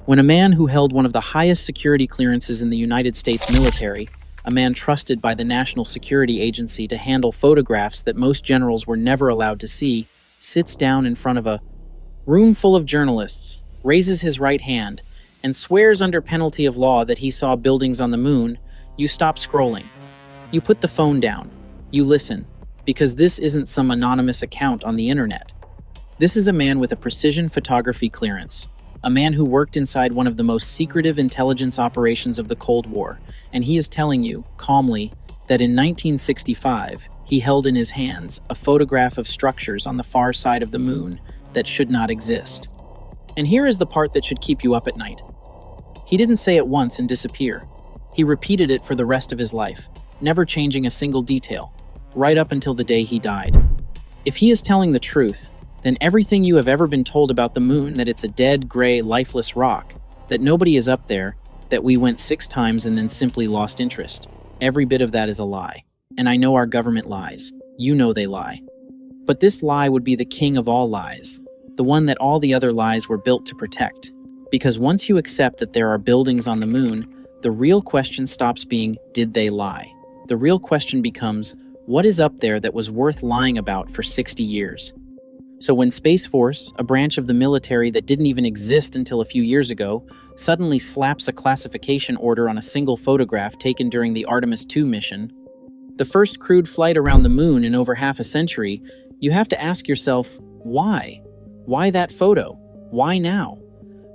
When a man who held one of the highest security clearances in the United States military, a man trusted by the National Security Agency to handle photographs that most generals were never allowed to see, sits down in front of a room full of journalists, raises his right hand, and swears under penalty of law that he saw buildings on the moon, you stop scrolling. You put the phone down. You listen, because this isn't some anonymous account on the internet. This is a man with a precision photography clearance, a man who worked inside one of the most secretive intelligence operations of the Cold War, and he is telling you, calmly, that in 1965, he held in his hands a photograph of structures on the far side of the moon that should not exist. And here is the part that should keep you up at night. He didn't say it once and disappear. He repeated it for the rest of his life, never changing a single detail, right up until the day he died. If he is telling the truth, then everything you have ever been told about the moon, that it's a dead, gray, lifeless rock, that nobody is up there, that we went 6 times and then simply lost interest, every bit of that is a lie. And I know our government lies. You know they lie. But this lie would be the king of all lies, the one that all the other lies were built to protect. Because once you accept that there are buildings on the moon, the real question stops being, did they lie? The real question becomes, what is up there that was worth lying about for 60 years? So when Space Force, a branch of the military that didn't even exist until a few years ago, suddenly slaps a classification order on a single photograph taken during the Artemis 2 mission, the first crewed flight around the moon in over half a century, you have to ask yourself, why? Why that photo? Why now?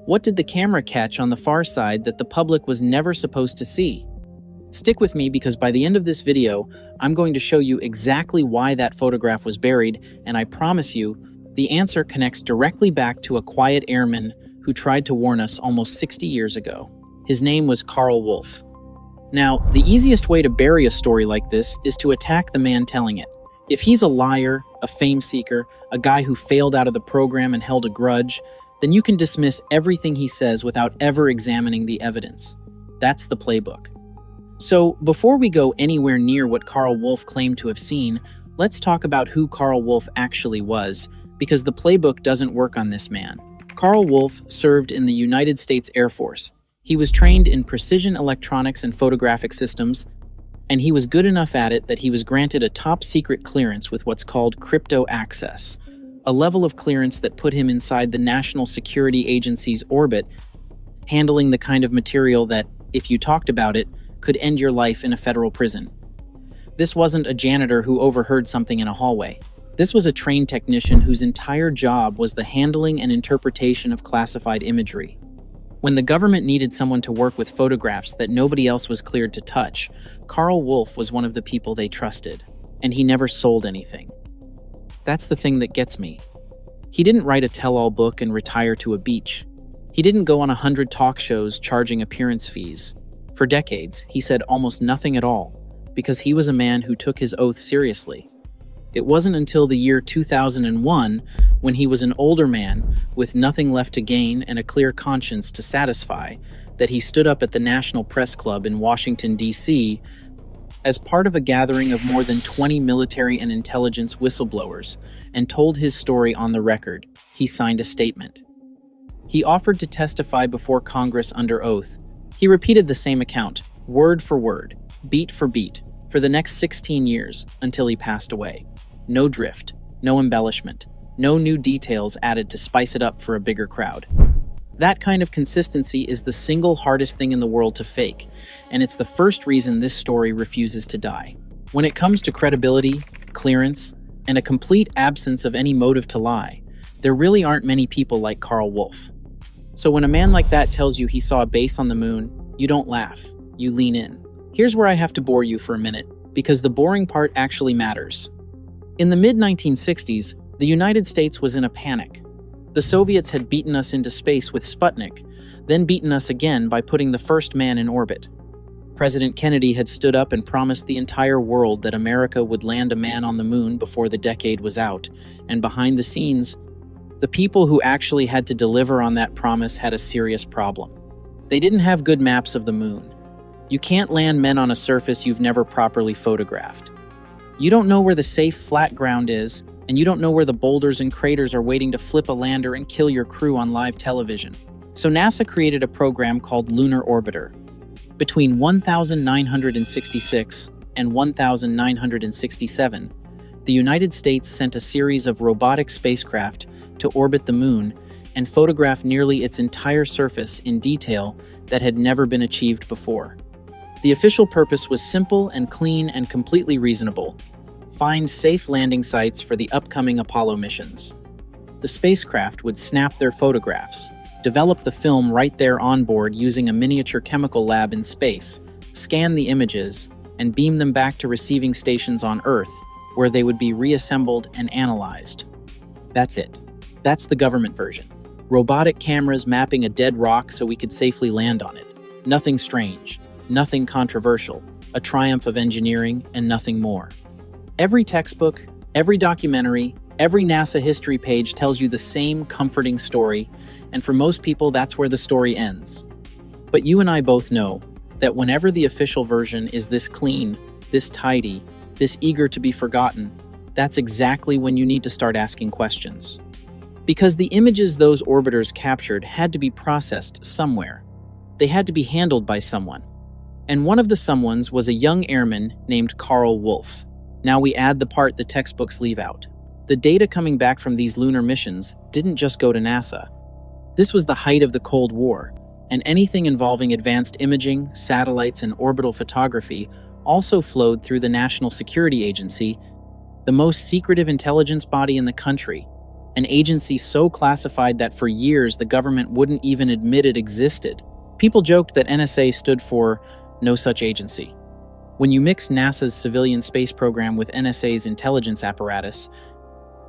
What did the camera catch on the far side that the public was never supposed to see? Stick with me, because by the end of this video, I'm going to show you exactly why that photograph was buried, and I promise you, the answer connects directly back to a quiet airman who tried to warn us almost 60 years ago. His name was Carl Wolf. Now, the easiest way to bury a story like this is to attack the man telling it. If he's a liar, a fame seeker, a guy who failed out of the program and held a grudge, then you can dismiss everything he says without ever examining the evidence. That's the playbook. So, before we go anywhere near what Carl Wolf claimed to have seen, let's talk about who Carl Wolf actually was, because the playbook doesn't work on this man. Carl Wolf served in the United States Air Force. He was trained in precision electronics and photographic systems, and he was good enough at it that he was granted a top-secret clearance with what's called crypto access, a level of clearance that put him inside the National Security Agency's orbit, handling the kind of material that, if you talked about it, could end your life in a federal prison. This wasn't a janitor who overheard something in a hallway. This was a trained technician whose entire job was the handling and interpretation of classified imagery. When the government needed someone to work with photographs that nobody else was cleared to touch, Carl Wolf was one of the people they trusted, and he never sold anything. That's the thing that gets me. He didn't write a tell-all book and retire to a beach. He didn't go on 100 talk shows charging appearance fees. For decades, he said almost nothing at all, because he was a man who took his oath seriously. It wasn't until the year 2001, when he was an older man with nothing left to gain and a clear conscience to satisfy, that he stood up at the National Press Club in Washington, D.C., as part of a gathering of more than 20 military and intelligence whistleblowers, and told his story on the record. He signed a statement. He offered to testify before Congress under oath. He repeated the same account, word for word, beat for beat, for the next 16 years, until he passed away. No drift, no embellishment, no new details added to spice it up for a bigger crowd. That kind of consistency is the single hardest thing in the world to fake, and it's the first reason this story refuses to die. When it comes to credibility, clearance, and a complete absence of any motive to lie, there really aren't many people like Carl Wolf. So when a man like that tells you he saw a base on the moon, you don't laugh, you lean in. Here's where I have to bore you for a minute, because the boring part actually matters. In the mid-1960s, the United States was in a panic. The Soviets had beaten us into space with Sputnik, then beaten us again by putting the first man in orbit. President Kennedy had stood up and promised the entire world that America would land a man on the moon before the decade was out, and behind the scenes, the people who actually had to deliver on that promise had a serious problem. They didn't have good maps of the moon. You can't land men on a surface you've never properly photographed. You don't know where the safe flat ground is, and you don't know where the boulders and craters are waiting to flip a lander and kill your crew on live television. So NASA created a program called Lunar Orbiter. Between 1966 and 1967, the United States sent a series of robotic spacecraft to orbit the Moon and photograph nearly its entire surface in detail that had never been achieved before. The official purpose was simple and clean and completely reasonable: find safe landing sites for the upcoming Apollo missions. The spacecraft would snap their photographs, develop the film right there on board using a miniature chemical lab in space, scan the images, and beam them back to receiving stations on Earth, where they would be reassembled and analyzed. That's it. That's the government version. Robotic cameras mapping a dead rock so we could safely land on it. Nothing strange, nothing controversial, a triumph of engineering and nothing more. Every textbook, every documentary, every NASA history page tells you the same comforting story, and for most people that's where the story ends. But you and I both know that whenever the official version is this clean, this tidy, this eager to be forgotten, that's exactly when you need to start asking questions. Because the images those orbiters captured had to be processed somewhere. They had to be handled by someone. And one of the someones was a young airman named Carl Wolf. Now we add the part the textbooks leave out. The data coming back from these lunar missions didn't just go to NASA. This was the height of the Cold War, and anything involving advanced imaging, satellites, and orbital photography also flowed through the National Security Agency, the most secretive intelligence body in the country, an agency so classified that for years the government wouldn't even admit it existed. People joked that NSA stood for no such agency. When you mix NASA's civilian space program with NSA's intelligence apparatus,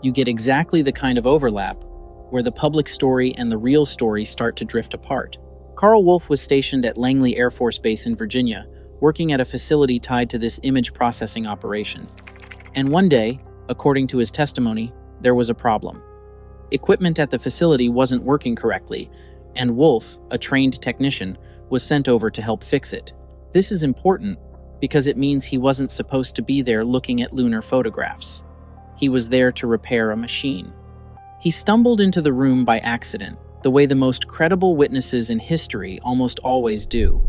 you get exactly the kind of overlap where the public story and the real story start to drift apart. Carl Wolf was stationed at Langley Air Force Base in Virginia, working at a facility tied to this image processing operation. And one day, according to his testimony, there was a problem. Equipment at the facility wasn't working correctly, and Wolf, a trained technician, was sent over to help fix it. This is important because it means he wasn't supposed to be there looking at lunar photographs. He was there to repair a machine. He stumbled into the room by accident, the way the most credible witnesses in history almost always do.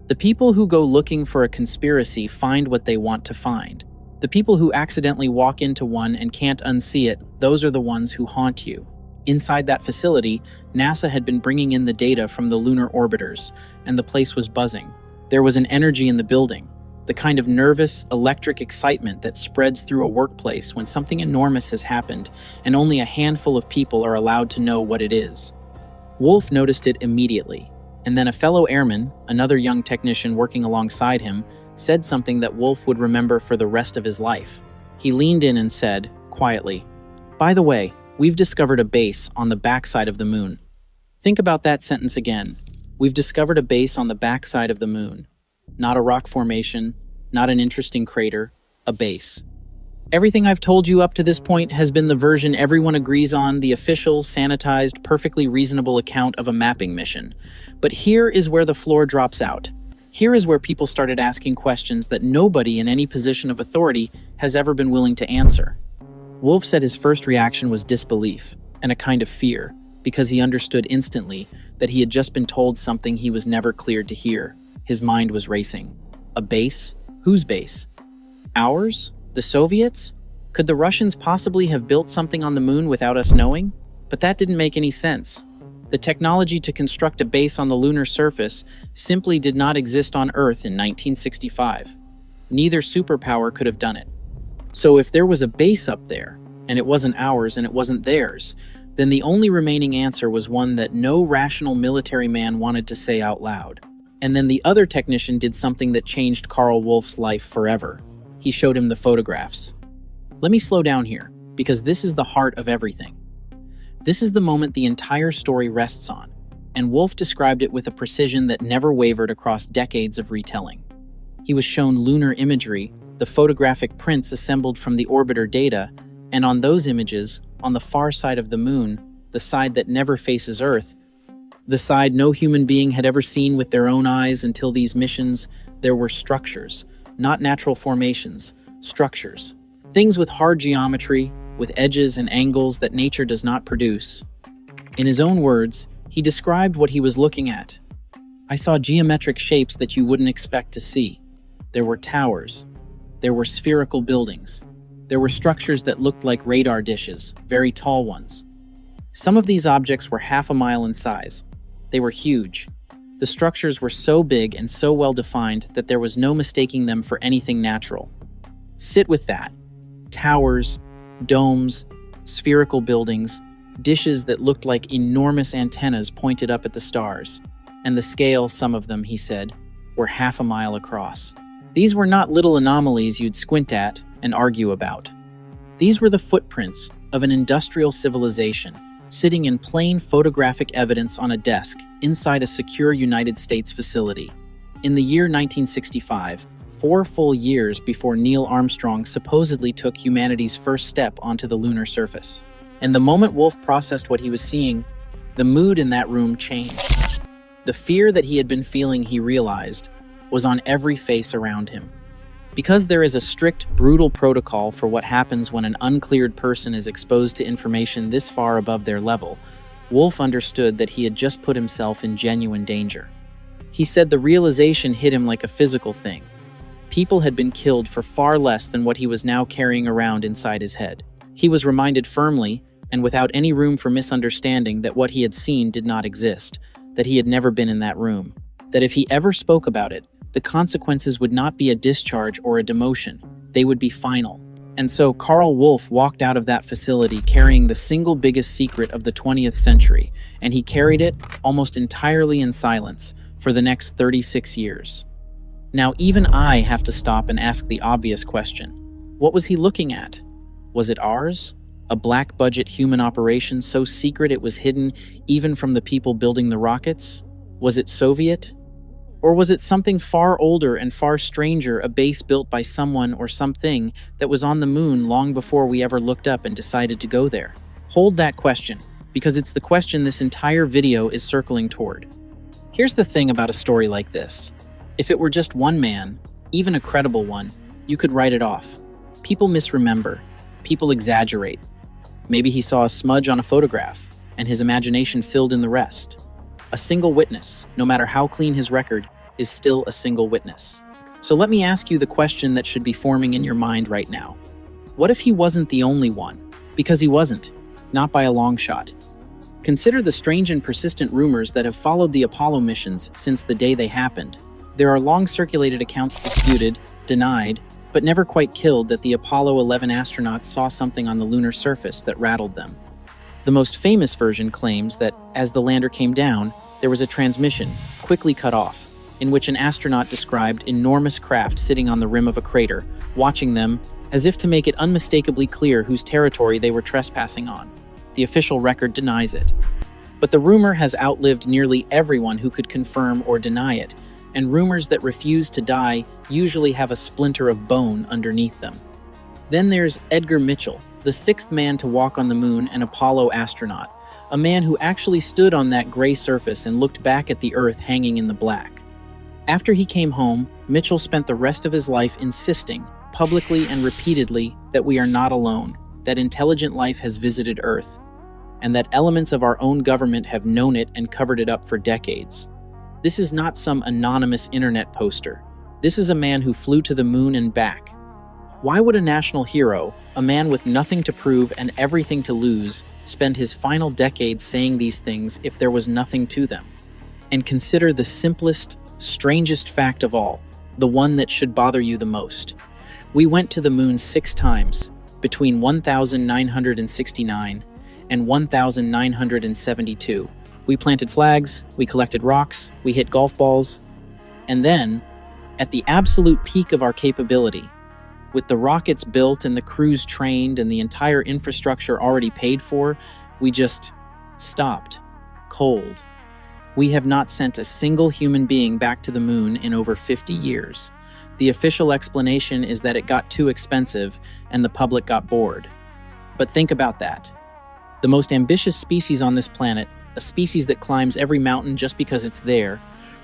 The people who go looking for a conspiracy find what they want to find. The people who accidentally walk into one and can't unsee it, those are the ones who haunt you. Inside that facility, NASA had been bringing in the data from the lunar orbiters, and the place was buzzing. There was an energy in the building, the kind of nervous, electric excitement that spreads through a workplace when something enormous has happened and only a handful of people are allowed to know what it is. Wolf noticed it immediately, and then a fellow airman, another young technician working alongside him, said something that Wolf would remember for the rest of his life. He leaned in and said, quietly, "By the way, we've discovered a base on the backside of the Moon." Think about that sentence again. We've discovered a base on the backside of the Moon. Not a rock formation, not an interesting crater, a base. Everything I've told you up to this point has been the version everyone agrees on, the official, sanitized, perfectly reasonable account of a mapping mission. But here is where the floor drops out. Here is where people started asking questions that nobody in any position of authority has ever been willing to answer. Wolf said his first reaction was disbelief and a kind of fear, because he understood instantly that he had just been told something he was never cleared to hear. His mind was racing. A base? Whose base? Ours? The Soviets? Could the Russians possibly have built something on the Moon without us knowing? But that didn't make any sense. The technology to construct a base on the lunar surface simply did not exist on Earth in 1965. Neither superpower could have done it. So if there was a base up there, and it wasn't ours and it wasn't theirs, then the only remaining answer was one that no rational military man wanted to say out loud. And then the other technician did something that changed Carl Wolf's life forever. He showed him the photographs. Let me slow down here, because this is the heart of everything. This is the moment the entire story rests on, and Wolf described it with a precision that never wavered across decades of retelling. He was shown lunar imagery, the photographic prints assembled from the orbiter data, and on those images, on the far side of the Moon, the side that never faces Earth, the side no human being had ever seen with their own eyes until these missions, there were structures, not natural formations, structures. Things with hard geometry, with edges and angles that nature does not produce. In his own words, He described what he was looking at. "I saw geometric shapes that you wouldn't expect to see. There were towers. There were spherical buildings. There were structures that looked like radar dishes, very tall ones. Some of these objects were half a mile in size. They were huge. The structures were so big and so well defined that there was no mistaking them for anything natural. Sit with that. Towers, domes, spherical buildings, dishes that looked like enormous antennas pointed up at the stars. And the scale, some of them, he said, were half a mile across. These were not little anomalies you'd squint at and argue about. These were the footprints of an industrial civilization, sitting in plain photographic evidence on a desk inside a secure United States facility. In the year 1965, 4 full years before Neil Armstrong supposedly took humanity's first step onto the lunar surface. And the moment Wolf processed what he was seeing, the mood in that room changed. The fear that he had been feeling, he realized, was on every face around him. Because there is a strict, brutal protocol for what happens when an uncleared person is exposed to information this far above their level, Wolf understood that he had just put himself in genuine danger. He said the realization hit him like a physical thing. People had been killed for far less than what he was now carrying around inside his head. He was reminded firmly, and without any room for misunderstanding, that what he had seen did not exist, that he had never been in that room, that if he ever spoke about it, the consequences would not be a discharge or a demotion. They would be final. And so Carl Wolf walked out of that facility carrying the single biggest secret of the 20th century, and he carried it almost entirely in silence for the next 36 years. Now even I have to stop and ask the obvious question. What was he looking at? Was it ours? A black-budget human operation so secret it was hidden even from the people building the rockets? Was it Soviet? Or was it something far older and far stranger, a base built by someone or something that was on the moon long before we ever looked up and decided to go there? Hold that question, because it's the question this entire video is circling toward. Here's the thing about a story like this. If it were just one man, even a credible one, you could write it off. People misremember. People exaggerate. Maybe he saw a smudge on a photograph, and his imagination filled in the rest. A single witness, no matter how clean his record, is still a single witness. So let me ask you the question that should be forming in your mind right now. What if he wasn't the only one? Because he wasn't, not by a long shot. Consider the strange and persistent rumors that have followed the Apollo missions since the day they happened. There are long-circulated accounts disputed, denied, but never quite killed that the Apollo 11 astronauts saw something on the lunar surface that rattled them. The most famous version claims that, as the lander came down, there was a transmission, quickly cut off, in which an astronaut described enormous craft sitting on the rim of a crater, watching them, as if to make it unmistakably clear whose territory they were trespassing on. The official record denies it. But the rumor has outlived nearly everyone who could confirm or deny it, and rumors that refuse to die usually have a splinter of bone underneath them. Then there's Edgar Mitchell, the 6th man to walk on the moon and Apollo astronaut, a man who actually stood on that gray surface and looked back at the Earth hanging in the black. After he came home, Mitchell spent the rest of his life insisting, publicly and repeatedly, that we are not alone, that intelligent life has visited Earth, and that elements of our own government have known it and covered it up for decades. This is not some anonymous internet poster. This is a man who flew to the moon and back. Why would a national hero, a man with nothing to prove and everything to lose, spend his final decades saying these things if there was nothing to them? And consider the simplest, strangest fact of all, the one that should bother you the most. We went to the moon 6 times, between 1969 and 1972. We planted flags, we collected rocks, we hit golf balls, and then, at the absolute peak of our capability, with the rockets built and the crews trained and the entire infrastructure already paid for, we just stopped, cold. We have not sent a single human being back to the moon in over 50 years. The official explanation is that it got too expensive and the public got bored. But think about that. The most ambitious species on this planet, a species that climbs every mountain just because it's there,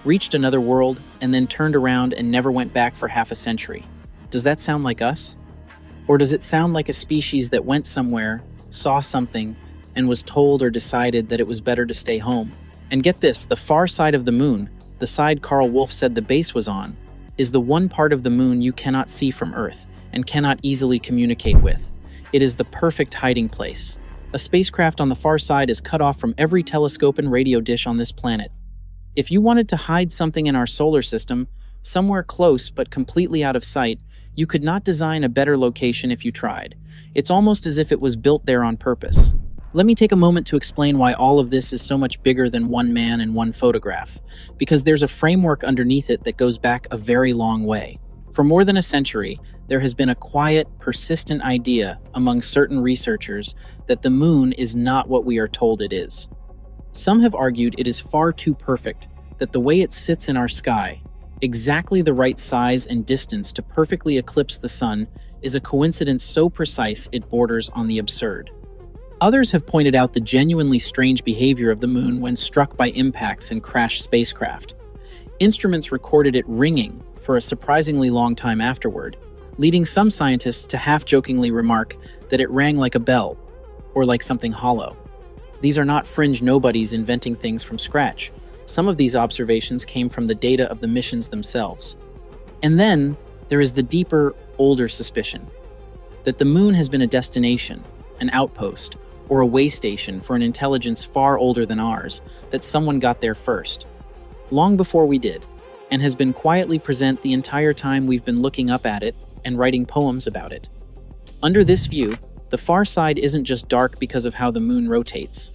reached another world and then turned around and never went back for half a century. Does that sound like us? Or does it sound like a species that went somewhere, saw something, and was told or decided that it was better to stay home? And get this, the far side of the moon, the side Carl Wolf said the base was on, is the one part of the moon you cannot see from Earth and cannot easily communicate with. It is the perfect hiding place. A spacecraft on the far side is cut off from every telescope and radio dish on this planet. If you wanted to hide something in our solar system, somewhere close but completely out of sight, you could not design a better location if you tried. It's almost as if it was built there on purpose. Let me take a moment to explain why all of this is so much bigger than one man and one photograph, because there's a framework underneath it that goes back a very long way. For more than a century, there has been a quiet, persistent idea among certain researchers that the moon is not what we are told it is. Some have argued it is far too perfect, that the way it sits in our sky, exactly the right size and distance to perfectly eclipse the sun, is a coincidence so precise it borders on the absurd. Others have pointed out the genuinely strange behavior of the moon when struck by impacts and crashed spacecraft. Instruments recorded it ringing for a surprisingly long time afterward, leading some scientists to half-jokingly remark that it rang like a bell, or like something hollow. These are not fringe nobodies inventing things from scratch. Some of these observations came from the data of the missions themselves. And then, there is the deeper, older suspicion that the moon has been a destination, an outpost, or a way station for an intelligence far older than ours, that someone got there first, long before we did, and has been quietly present the entire time we've been looking up at it and writing poems about it. Under this view, the far side isn't just dark because of how the moon rotates.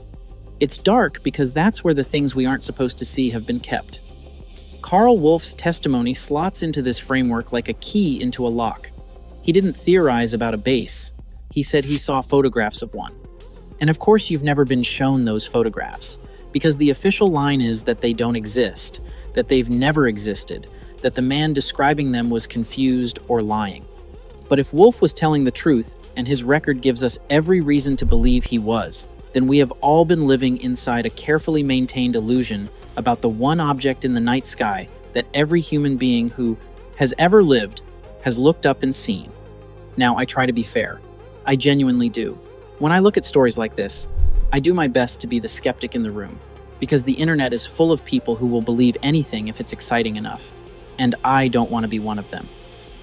It's dark because that's where the things we aren't supposed to see have been kept. Carl Wolf's testimony slots into this framework like a key into a lock. He didn't theorize about a base. He said he saw photographs of one. And of course you've never been shown those photographs, because the official line is that they don't exist, that they've never existed, that the man describing them was confused or lying. But if Wolf was telling the truth, and his record gives us every reason to believe he was, then we have all been living inside a carefully maintained illusion about the one object in the night sky that every human being who has ever lived has looked up and seen. Now, I try to be fair. I genuinely do. When I look at stories like this, I do my best to be the skeptic in the room, because the internet is full of people who will believe anything if it's exciting enough, and I don't want to be one of them.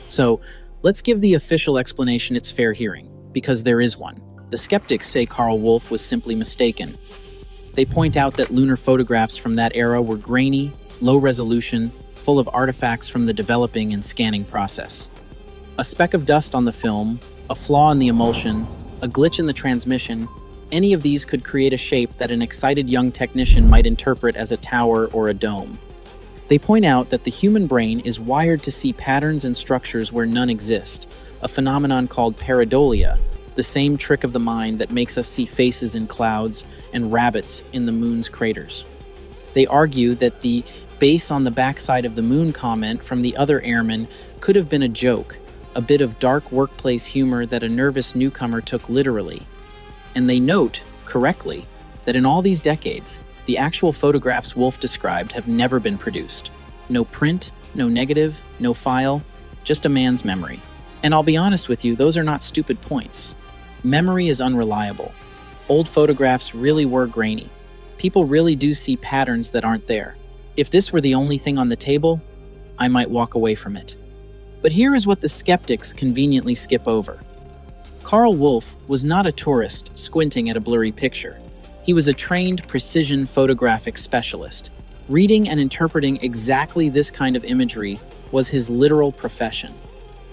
So, let's give the official explanation its fair hearing, because there is one. The skeptics say Carl Wolf was simply mistaken. They point out that lunar photographs from that era were grainy, low resolution, full of artifacts from the developing and scanning process. A speck of dust on the film, a flaw in the emulsion, a glitch in the transmission, any of these could create a shape that an excited young technician might interpret as a tower or a dome. They point out that the human brain is wired to see patterns and structures where none exist, a phenomenon called pareidolia, the same trick of the mind that makes us see faces in clouds and rabbits in the moon's craters. They argue that the base on the backside of the moon comment from the other airmen could have been a joke, a bit of dark workplace humor that a nervous newcomer took literally. And they note, correctly, that in all these decades, the actual photographs Wolf described have never been produced. No print, no negative, no file, just a man's memory. And I'll be honest with you, those are not stupid points. Memory is unreliable. Old photographs really were grainy. People really do see patterns that aren't there. If this were the only thing on the table, I might walk away from it. But here is what the skeptics conveniently skip over. Carl Wolf was not a tourist squinting at a blurry picture. He was a trained precision photographic specialist. Reading and interpreting exactly this kind of imagery was his literal profession.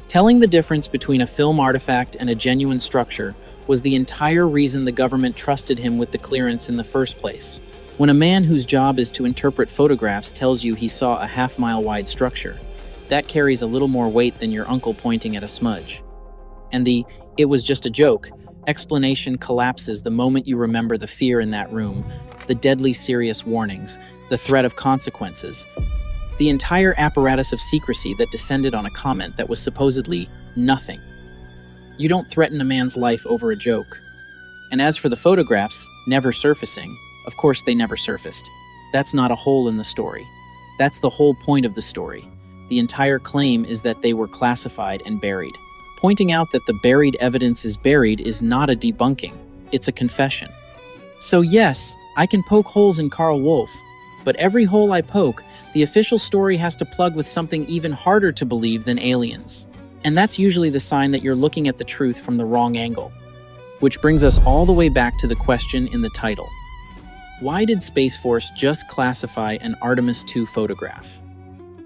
Telling the difference between a film artifact and a genuine structure was the entire reason the government trusted him with the clearance in the first place. When a man whose job is to interpret photographs tells you he saw a half-mile wide structure, that carries a little more weight than your uncle pointing at a smudge. And the "it was just a joke" explanation collapses the moment you remember the fear in that room, the deadly serious warnings, the threat of consequences, the entire apparatus of secrecy that descended on a comment that was supposedly nothing. You don't threaten a man's life over a joke. And as for the photographs, never surfacing, of course they never surfaced. That's not a hole in the story. That's the whole point of the story. The entire claim is that they were classified and buried. Pointing out that the buried evidence is buried is not a debunking, it's a confession. So yes, I can poke holes in Carl Wolf, But every hole I poke, the official story has to plug with something even harder to believe than aliens. And that's usually the sign that you're looking at the truth from the wrong angle. Which brings us all the way back to the question in the title. Why did Space Force just classify an Artemis II photograph?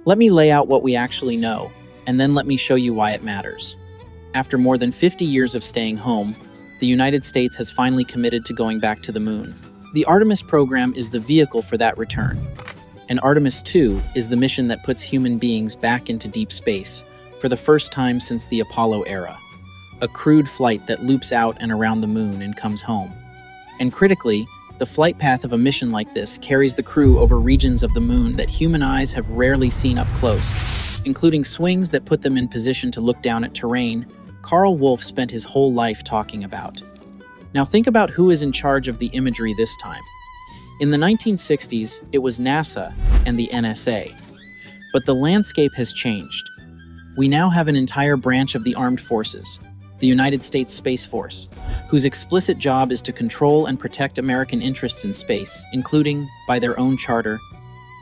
Let me lay out what we actually know, and then let me show you why it matters. After more than 50 years of staying home, the United States has finally committed to going back to the moon. The Artemis program is the vehicle for that return. And Artemis II is the mission that puts human beings back into deep space for the first time since the Apollo era. A crewed flight that loops out and around the moon and comes home. And critically, the flight path of a mission like this carries the crew over regions of the moon that human eyes have rarely seen up close, including swings that put them in position to look down at terrain Carl Wolf spent his whole life talking about. Now think about who is in charge of the imagery this time. In the 1960s, it was NASA and the NSA. But the landscape has changed. We now have an entire branch of the armed forces, the United States Space Force, whose explicit job is to control and protect American interests in space, including, by their own charter,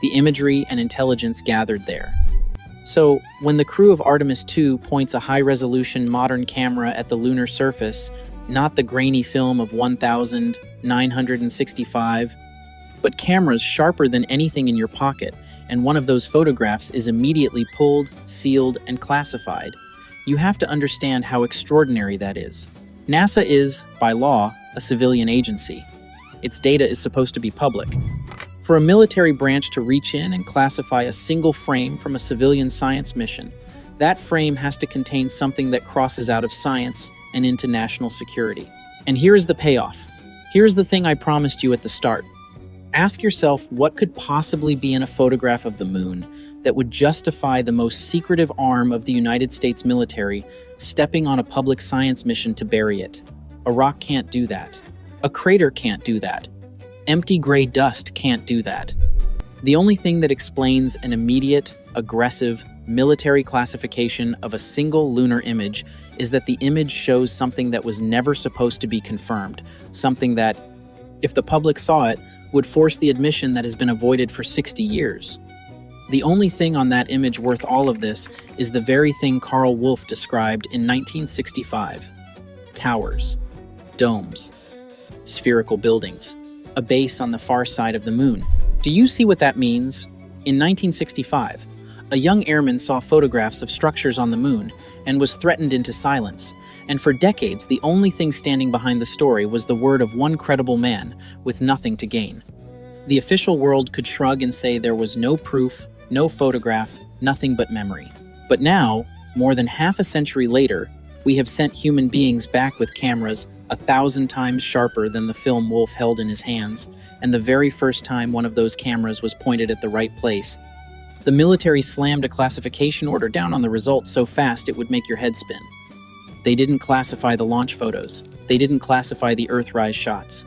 the imagery and intelligence gathered there. So, when the crew of Artemis II points a high-resolution modern camera at the lunar surface, not the grainy film of 1965, but cameras sharper than anything in your pocket, and one of those photographs is immediately pulled, sealed, and classified, you have to understand how extraordinary that is. NASA is, by law, a civilian agency. Its data is supposed to be public. For a military branch to reach in and classify a single frame from a civilian science mission, that frame has to contain something that crosses out of science and into national security. And here is the payoff. Here's the thing I promised you at the start. Ask yourself what could possibly be in a photograph of the moon that would justify the most secretive arm of the United States military stepping on a public science mission to bury it. A rock can't do that. A crater can't do that. Empty gray dust can't do that. The only thing that explains an immediate, aggressive, military classification of a single lunar image is that the image shows something that was never supposed to be confirmed, something that, if the public saw it, would force the admission that has been avoided for 60 years. The only thing on that image worth all of this is the very thing Carl Wolf described in 1965. Towers, domes, spherical buildings, a base on the far side of the moon. Do you see what that means? In 1965, a young airman saw photographs of structures on the moon and was threatened into silence, and for decades the only thing standing behind the story was the word of one credible man with nothing to gain. The official world could shrug and say there was no proof, no photograph, nothing but memory. But now, more than half a century later, we have sent human beings back with cameras 1,000 times sharper than the film Wolf held in his hands, and the very first time one of those cameras was pointed at the right place, the military slammed a classification order down on the results so fast it would make your head spin. They didn't classify the launch photos. They didn't classify the Earthrise shots.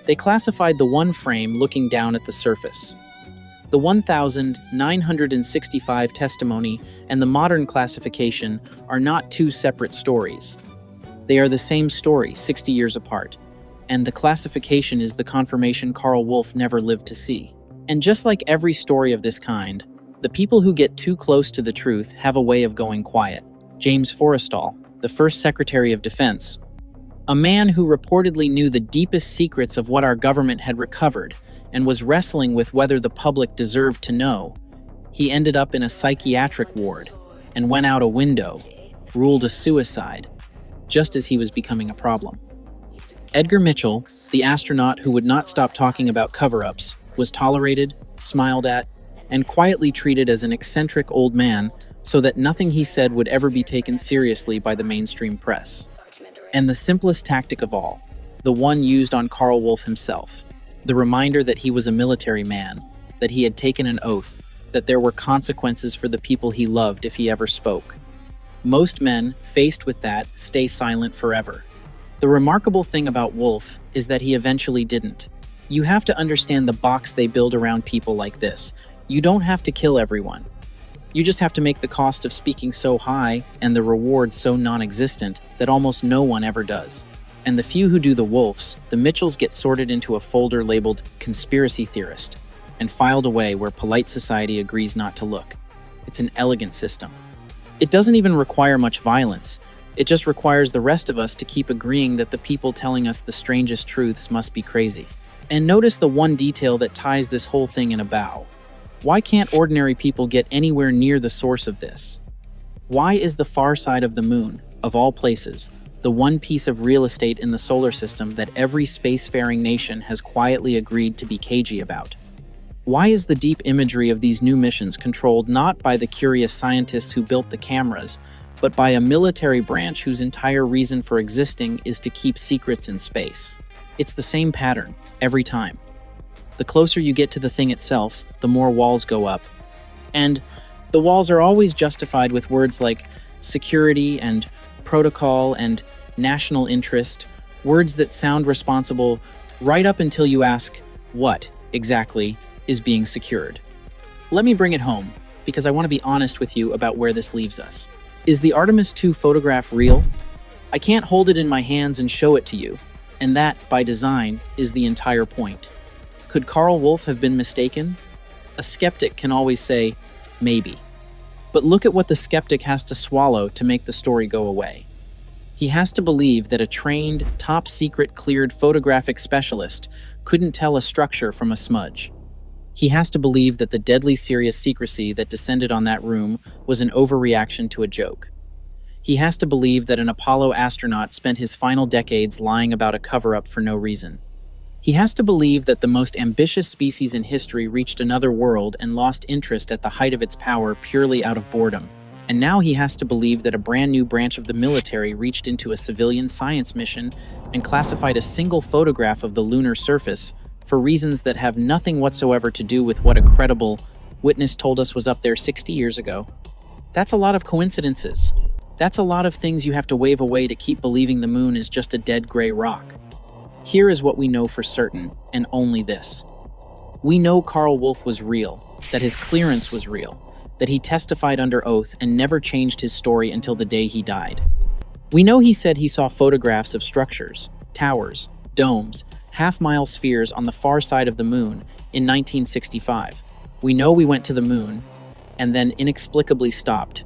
They classified the one frame looking down at the surface. The 1965 testimony and the modern classification are not two separate stories. They are the same story, 60 years apart, and the classification is the confirmation Carl Wolf never lived to see. And just like every story of this kind, the people who get too close to the truth have a way of going quiet. James Forrestal, the first Secretary of Defense, a man who reportedly knew the deepest secrets of what our government had recovered and was wrestling with whether the public deserved to know, he ended up in a psychiatric ward and went out a window, ruled a suicide, just as he was becoming a problem. Edgar Mitchell, the astronaut who would not stop talking about cover-ups, was tolerated, smiled at, and quietly treated as an eccentric old man so that nothing he said would ever be taken seriously by the mainstream press. And the simplest tactic of all, the one used on Carl Wolf himself, the reminder that he was a military man, that he had taken an oath, that there were consequences for the people he loved if he ever spoke. Most men, faced with that, stay silent forever. The remarkable thing about Wolf is that he eventually didn't. You have to understand the box they build around people like this. You don't have to kill everyone. You just have to make the cost of speaking so high and the reward so non-existent that almost no one ever does. And the few who do the Wolfs, the Mitchells, get sorted into a folder labeled conspiracy theorist. and filed away where polite society agrees not to look. It's an elegant system. It doesn't even require much violence. It just requires the rest of us to keep agreeing that the people telling us the strangest truths must be crazy. And notice the one detail that ties this whole thing in a bow. Why can't ordinary people get anywhere near the source of this? Why is the far side of the moon, of all places, the one piece of real estate in the solar system that every spacefaring nation has quietly agreed to be cagey about? Why is the deep imagery of these new missions controlled not by the curious scientists who built the cameras, but by a military branch whose entire reason for existing is to keep secrets in space? It's the same pattern, every time. The closer you get to the thing itself, the more walls go up. And the walls are always justified with words like security and protocol and national interest, words that sound responsible right up until you ask, what, exactly, is being secured? Let me bring it home, because I want to be honest with you about where this leaves us. Is the Artemis 2 photograph real? I can't hold it in my hands and show it to you, and that, by design, is the entire point. Could Carl Wolf have been mistaken? A skeptic can always say, maybe. But look at what the skeptic has to swallow to make the story go away. He has to believe that a trained, top-secret cleared photographic specialist couldn't tell a structure from a smudge. He has to believe that the deadly serious secrecy that descended on that room was an overreaction to a joke. He has to believe that an Apollo astronaut spent his final decades lying about a cover-up for no reason. He has to believe that the most ambitious species in history reached another world and lost interest at the height of its power purely out of boredom. And now he has to believe that a brand new branch of the military reached into a civilian science mission and classified a single photograph of the lunar surface for reasons that have nothing whatsoever to do with what a credible witness told us was up there 60 years ago. That's a lot of coincidences. That's a lot of things you have to wave away to keep believing the moon is just a dead gray rock. Here is what we know for certain, and only this. We know Carl Wolf was real, that his clearance was real, that he testified under oath and never changed his story until the day he died. We know he said he saw photographs of structures, towers, domes, half-mile spheres on the far side of the moon in 1965. We know we went to the moon, and then inexplicably stopped,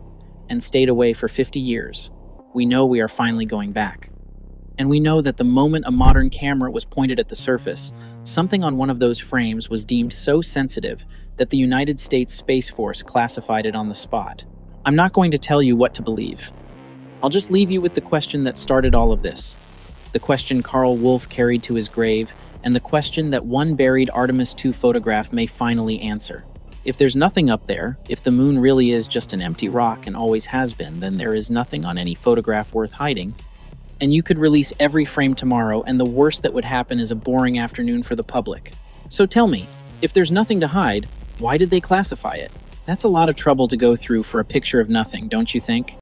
and stayed away for 50 years. We know we are finally going back. And we know that the moment a modern camera was pointed at the surface, something on one of those frames was deemed so sensitive that the United States Space Force classified it on the spot. I'm not going to tell you what to believe. I'll just leave you with the question that started all of this. The question Carl Wolf carried to his grave, and the question that one buried Artemis 2 photograph may finally answer. If there's nothing up there, if the moon really is just an empty rock and always has been, then there is nothing on any photograph worth hiding. And you could release every frame tomorrow, and the worst that would happen is a boring afternoon for the public. So tell me, if there's nothing to hide, why did they classify it? That's a lot of trouble to go through for a picture of nothing, don't you think?